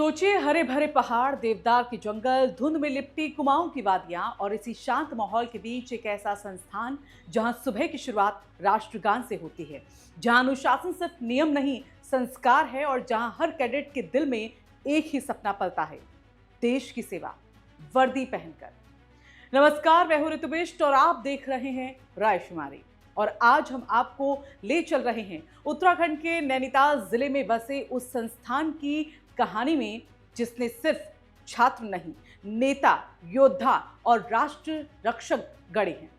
सोचिए, हरे भरे पहाड़, देवदार के जंगल, धुंध में लिपटी कुमाऊं की वादियां और इसी शांत माहौल के बीच एक ऐसा संस्थान जहां सुबह की शुरुआत राष्ट्रगान से होती है, जहां अनुशासन सिर्फ नियम नहीं संस्कार है और जहां हर कैडेट के दिल में एक ही सपना पलता है, देश की सेवा, वर्दी पहनकर। नमस्कार, मैं हूं ऋतु बिष्ट और आप देख रहे हैं रायशुमारी। और आज हम आपको ले चल रहे हैं उत्तराखंड के नैनीताल जिले में बसे उस संस्थान की कहानी में, जिसने सिर्फ छात्र नहीं, नेता, योद्धा और राष्ट्र रक्षक गढ़े हैं।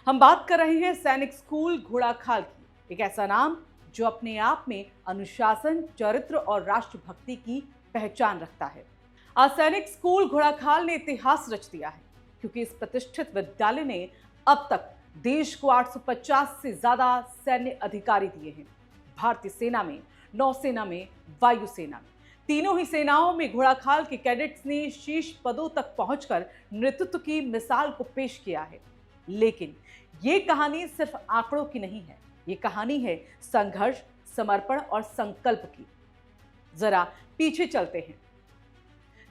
हम बात कर रहे हैं सैनिक स्कूल घोड़ाखाल की, एक ऐसा नाम जो अपने आप में अनुशासन, चरित्र और राष्ट्रभक्ति की पहचान रखता है। आज सैनिक स्कूल घोड़ाखाल ने इतिहास रच दिया है, क्योंकि इस प्रतिष्ठित विद्यालय ने अब तक देश को 850 से ज्यादा सैन्य अधिकारी दिए हैं। भारतीय सेना में, नौसेना में, वायुसेना में, तीनों ही सेनाओं में घोड़ाखाल के कैडेट्स ने शीर्ष पदों तक पहुंचकर नेतृत्व की मिसाल को पेश किया है। लेकिन ये कहानी सिर्फ आंकड़ों की नहीं है, ये कहानी है संघर्ष, समर्पण और संकल्प की। जरा पीछे चलते हैं।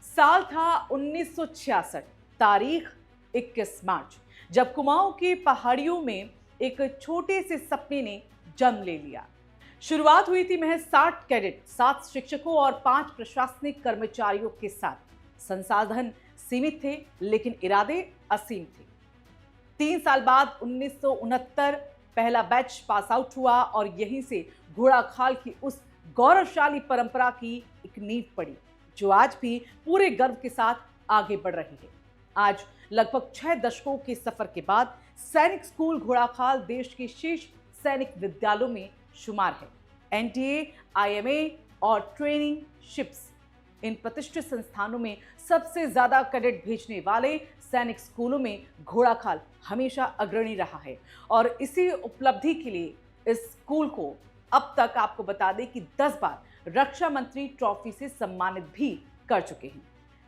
साल था 1966, तारीख 21 मार्च, जब कुमाऊं की पहाड़ियों में एक छोटे से सपने ने जन्म ले लिया। शुरुआत हुई थी महज 60 कैडेट, 7 शिक्षकों और 5 प्रशासनिक कर्मचारियों के साथ। संसाधन सीमित थे, लेकिन इरादे असीम थे। 3 साल बाद 1969 पहला बैच पास आउट हुआ और यहीं से घोड़ाखाल की उस गौरवशाली परंपरा की एक नींव पड़ी, जो आज भी पूरे गर्व के साथ आगे बढ़ रही है। आज लगभग 6 दशकों के सफर के बाद सैनिक स्कूल घोड़ाखाल देश के शीर्ष सैनिक विद्यालयों में शुमार है। एनटीए, आईएमए और ट्रेनिंग शिप्स, इन प्रतिष्ठित संस्थानों में सबसे ज्यादा कैडेट भेजने वाले सैनिक स्कूलों में घोड़ाखाल हमेशा अग्रणी रहा है। और इसी उपलब्धि के लिए इस स्कूल को अब तक आपको बता दें कि 10 बार रक्षा मंत्री ट्रॉफी से सम्मानित भी कर चुके हैं।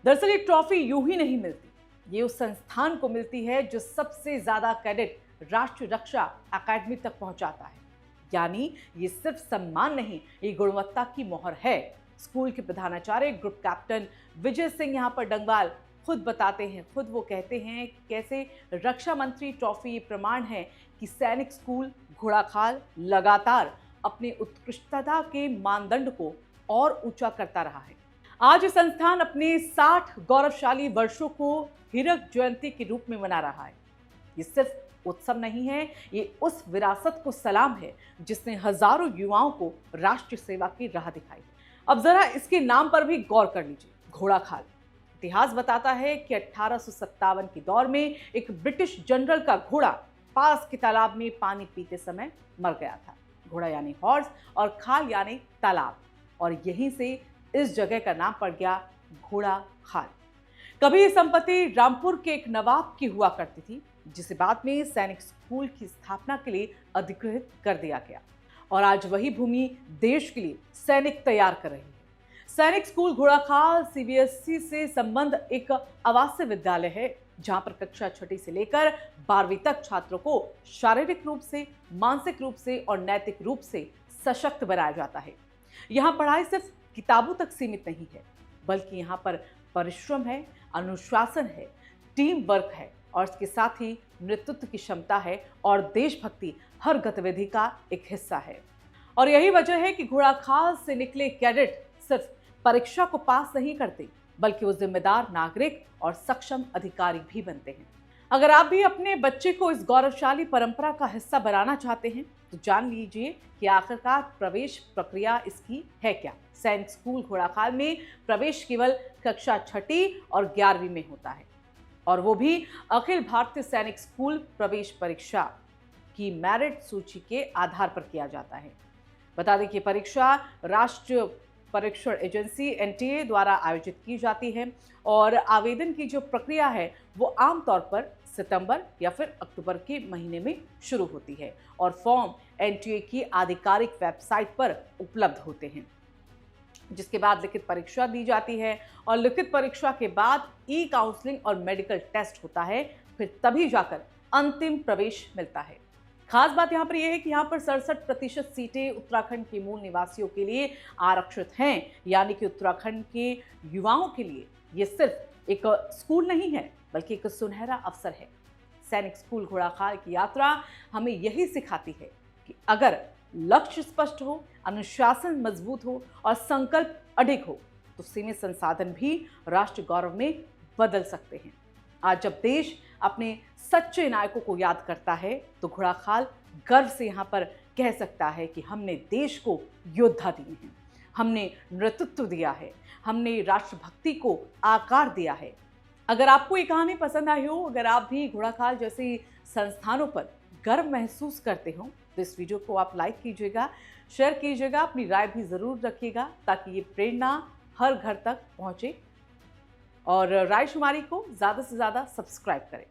दरअसल ये ट्रॉफी यूं ही नहीं मिलती, ये उस संस्थान को मिलती है जो सबसे ज्यादा कैडेट राष्ट्रीय रक्षा अकादमी तक पहुंचाता है। यानी ये सिर्फ सम्मान नहीं, ये गुणवत्ता की मोहर है। स्कूल के प्रधानाचार्य ग्रुप कैप्टन विजय सिंह यहाँ पर डंगवाल खुद बताते हैं, खुद वो कहते हैं कैसे रक्षा मंत्री ट्रॉफी ये प्रमाण है कि सैनिक स्कूल घोड़ाखाल लगातार अपने उत्कृष्टता के मानदंड को और ऊंचा करता रहा है। आज संस्थान अपने 60 गौरवशाली वर्षों को हीरक जयंती के रूप में मना रहा है। ये सिर्फ उत्सव नहीं है, ये उस विरासत को सलाम है जिसने हजारों युवाओं को राष्ट्र सेवा की राह दिखाई। अब जरा इसके नाम पर भी गौर कर लीजिए, घोड़ाखाल। इतिहास बताता है कि 1857 के दौर में एक ब्रिटिश जनरल का घोड़ा पास के तालाब में पानी पीते समय मर गया था। घोड़ा यानी हॉर्स और खाल यानी तालाब, और यहीं से इस जगह का नाम पड़ गया घोड़ाखाल। कभी ये संपत्ति रामपुर के एक नवाब की हुआ करती थी, जिसे बाद में सैनिक स्कूल की स्थापना के लिए अधिकृत कर दिया गया। और आज वही भूमि देश के लिए सैनिक तैयार कर रही है। सैनिक स्कूल घोड़ाखाल सीबीएसई से संबद्ध एक आवासीय विद्यालय है, जहां पर कक्षा 6 से लेकर 12वीं तक छात्रों को शारीरिक रूप से, मानसिक रूप से और नैतिक रूप से सशक्त बनाया जाता है। यहाँ पढ़ाई सिर्फ किताबों तक सीमित नहीं है, बल्कि यहाँ पर परिश्रम है, अनुशासन है, टीम वर्क है और इसके साथ ही नेतृत्व की क्षमता है और देशभक्ति हर गतिविधि का एक हिस्सा है। और यही वजह है कि घोड़ाखाल से निकले कैडेट सिर्फ परीक्षा को पास नहीं करते, बल्कि वो जिम्मेदार नागरिक और सक्षम अधिकारी भी बनते हैं। अगर आप भी अपने बच्चे को इस गौरवशाली परंपरा का हिस्सा बनाना चाहते हैं, तो जान लीजिए कि आखिरकार प्रवेश प्रक्रिया इसकी है क्या। सैनिक स्कूल घोड़ाखाल में प्रवेश केवल कक्षा 6 और 11वीं में होता है, और वो भी अखिल भारतीय सैनिक स्कूल प्रवेश परीक्षा की मेरिट सूची के आधार पर किया जाता है। बता दें कि परीक्षा राष्ट्रीय परीक्षण एजेंसी एनटीए द्वारा आयोजित की जाती है और आवेदन की जो प्रक्रिया है वो आमतौर पर सितंबर या फिर अक्टूबर के महीने में शुरू होती है और फॉर्म एनटीए की आधिकारिक वेबसाइट पर उपलब्ध होते हैं, जिसके बाद लिखित परीक्षा दी जाती है और लिखित परीक्षा के बाद ई काउंसलिंग और मेडिकल टेस्ट होता है, फिर तभी जाकर अंतिम प्रवेश मिलता है। खास बात यहाँ पर यह है कि यहाँ पर 67% सीटें उत्तराखंड के मूल निवासियों के लिए आरक्षित हैं, यानी कि उत्तराखंड के युवाओं के लिए ये सिर्फ एक स्कूल नहीं है बल्कि एक सुनहरा अवसर है। सैनिक स्कूल घोड़ाखाल की यात्रा हमें यही सिखाती है कि अगर लक्ष्य स्पष्ट हो, अनुशासन मजबूत हो और संकल्प अडिग हो तो सीमित संसाधन भी राष्ट्र गौरव में बदल सकते हैं। आज जब देश अपने सच्चे नायकों को याद करता है तो घोड़ाखाल गर्व से यहाँ पर कह सकता है कि हमने देश को योद्धा दिए हैं, हमने नेतृत्व दिया है, हमने राष्ट्रभक्ति को आकार दिया है। अगर आपको ये कहानी पसंद आई हो, अगर आप भी घोड़ाखाल जैसे संस्थानों पर गर्व महसूस करते हो तो इस वीडियो को आप लाइक कीजिएगा, शेयर कीजिएगा, अपनी राय भी ज़रूर रखिएगा ताकि ये प्रेरणा हर घर तक पहुँचे और रायशुमारी को ज़्यादा से ज़्यादा सब्सक्राइब करें।